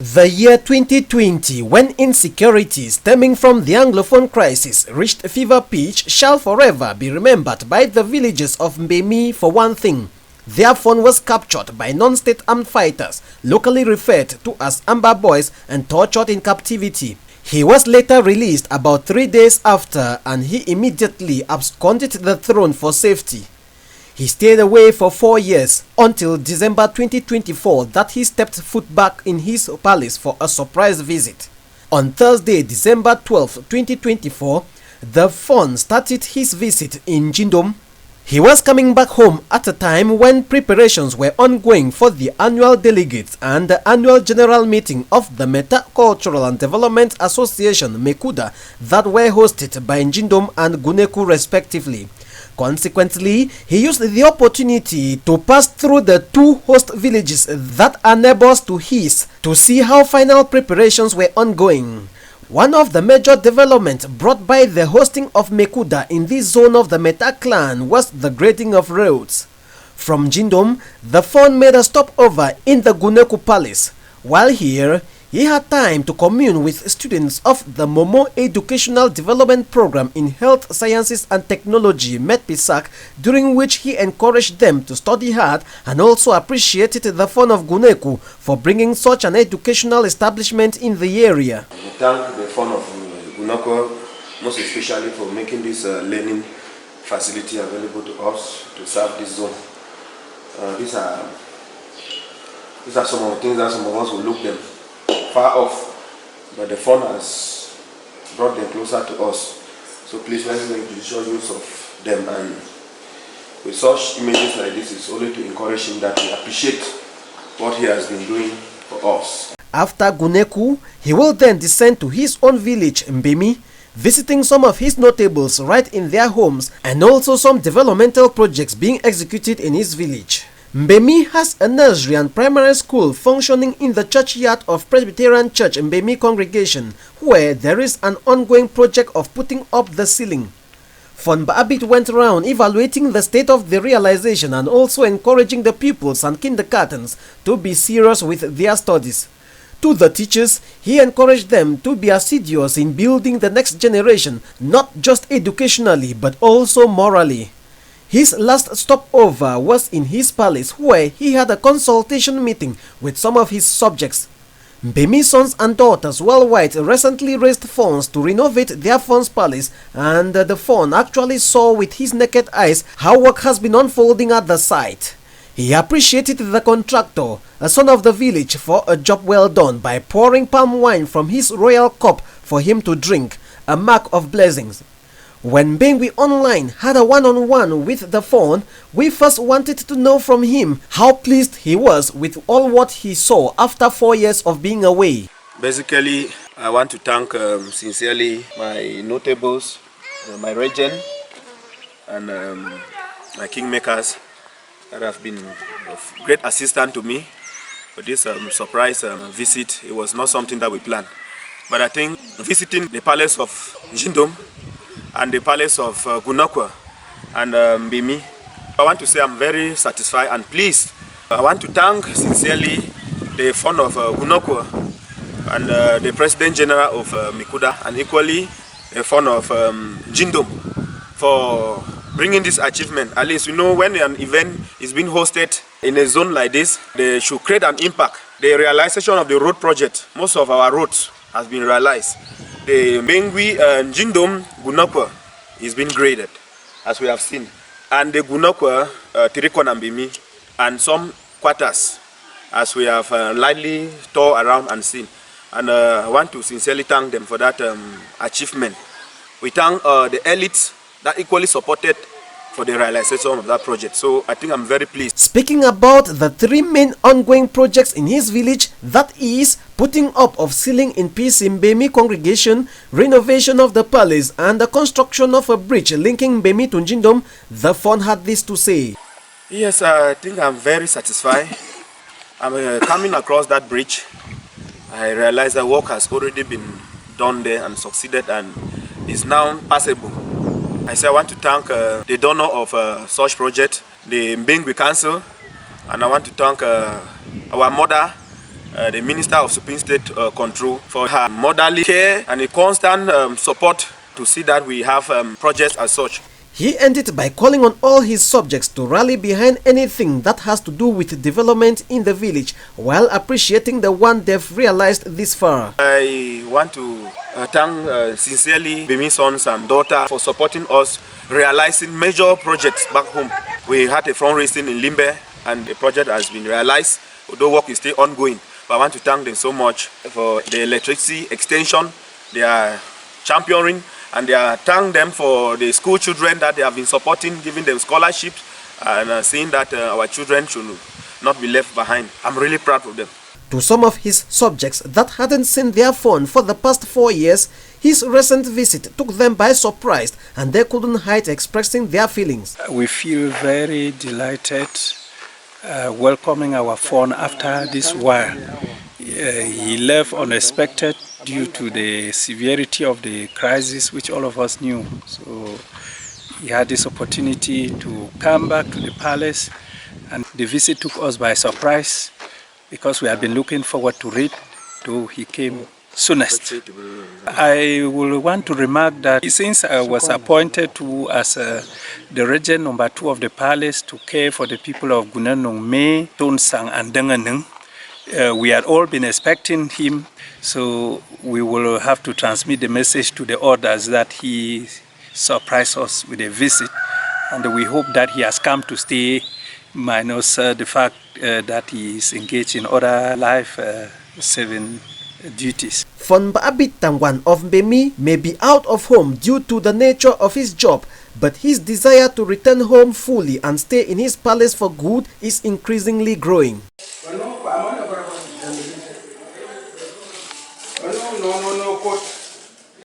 The year 2020, when insecurity stemming from the Anglophone crisis reached fever pitch, shall forever be remembered by the villagers of Mbemi for one thing. Their phone was captured by non-state armed fighters, locally referred to as Amber Boys, and tortured in captivity. He was later released about 3 days after, and he immediately absconded the throne for safety. He stayed away for 4 years until December 2024 that he stepped foot back in his palace for a surprise visit. On Thursday, December 12, 2024, the Fawn started his visit in Jindom. He was coming back home at a time when preparations were ongoing for the annual delegates and the annual general meeting of the Meta Cultural and Development Association (MECUDA) that were hosted by Jindom and Guneku respectively. Consequently, he used the opportunity to pass through the two host villages that are neighbors to his to see how final preparations were ongoing. One of the major developments brought by the hosting of Mekuda in this zone of the Meta clan was the grading of roads. From Jindom, the Fawn made a stopover in the Guneku Palace. While here, he had time to commune with students of the Momo Educational Development Program in Health Sciences and Technology (MEDPISAC), during which he encouraged them to study hard and also appreciated the Fawn of Guneku for bringing such an educational establishment in the area. We thank the Fawn of Guneku most especially for making this learning facility available to us to serve this zone. These are some of the things that some of us will look them far off, but the Fawn has brought them closer to us. So please let's make judicious use of them, and with such images like this, it's only to encourage him that we appreciate what he has been doing for us. After Guneku, he will then descend to his own village, Mbemi, visiting some of his notables right in their homes and also some developmental projects being executed in his village. Mbemi has a nursery and primary school functioning in the churchyard of Presbyterian Church Mbemi congregation, where there is an ongoing project of putting up the ceiling. Mbabit went around evaluating the state of the realization and also encouraging the pupils and kindergartens to be serious with their studies. To the teachers, he encouraged them to be assiduous in building the next generation, not just educationally but also morally. His last stopover was in his palace, where he had a consultation meeting with some of his subjects. Mbemi's sons and daughters worldwide recently raised funds to renovate their Fawn's palace, and the Fawn actually saw with his naked eyes how work has been unfolding at the site. He appreciated the contractor, a son of the village, for a job well done by pouring palm wine from his royal cup for him to drink, a mark of blessings. When Mbemi Online had a one-on-one with the Fawn, we first wanted to know from him how pleased he was with all what he saw after 4 years of being away. Basically, I want to thank sincerely my notables, my regent, and my kingmakers that have been of great assistance to me for this surprise visit. It was not something that we planned, but I think visiting the palace of Jindom and the palace of Guneku and Mbemi, I want to say I'm very satisfied and pleased. I want to thank sincerely the Fawn of Guneku and the President General of MECUDA, and equally the Fawn of Jindom for bringing this achievement. At least, you know, when an event is being hosted in a zone like this, they should create an impact. The realization of the road project, most of our roads has been realized. The Mbengwi and Jindom Guneku is being graded, as we have seen, and the Guneku Tirikon and Mbemi, and some quarters, as we have lightly toured around and seen. And I want to sincerely thank them for that achievement. We thank the elites that equally supported for the realization of that project. So I think I'm very pleased. Speaking about the three main ongoing projects in his village, that is putting up of ceiling in peace in Mbemi congregation, renovation of the palace, and the construction of a bridge linking Mbemi to Jindom, the Fawn had this to say. Yes, I think I'm very satisfied. I'm coming across that bridge. I realize the work has already been done there and succeeded and is now passable. I say I want to thank the donor of such project, the Mbengwi Council, and I want to thank our mother, the Minister of Supreme State Control for her motherly care and a constant support to see that we have projects as such. He ended by calling on all his subjects to rally behind anything that has to do with development in the village, while appreciating the one they've realized this far. I want to thank sincerely Mbemi's sons and daughter for supporting us realizing major projects back home. We had a fundraising in Limbe and the project has been realized, although work is still ongoing. But I want to thank them so much for the electricity extension they are championing, and I thank them for the school children that they have been supporting, giving them scholarships, and seeing that our children should not be left behind. I'm really proud of them. To some of his subjects that hadn't seen their phone for the past 4 years, his recent visit took them by surprise, and they couldn't hide expressing their feelings. We feel very delighted welcoming our phone after this while. He left unexpected due to the severity of the crisis, which all of us knew. So he had this opportunity to come back to the palace, and the visit took us by surprise because we had been looking forward to it, though he came soonest. I will want to remark that since I was appointed to as the Regent number 2 of the palace to care for the people of Gunanong Me, Tonsang and Denganeng, we had all been expecting him, so we will have to transmit the message to the others that he surprised us with a visit, and we hope that he has come to stay, minus the fact that he is engaged in other life-saving duties. For Mbabit Tangwan of Mbemi may be out of home due to the nature of his job, but his desire to return home fully and stay in his palace for good is increasingly growing. No,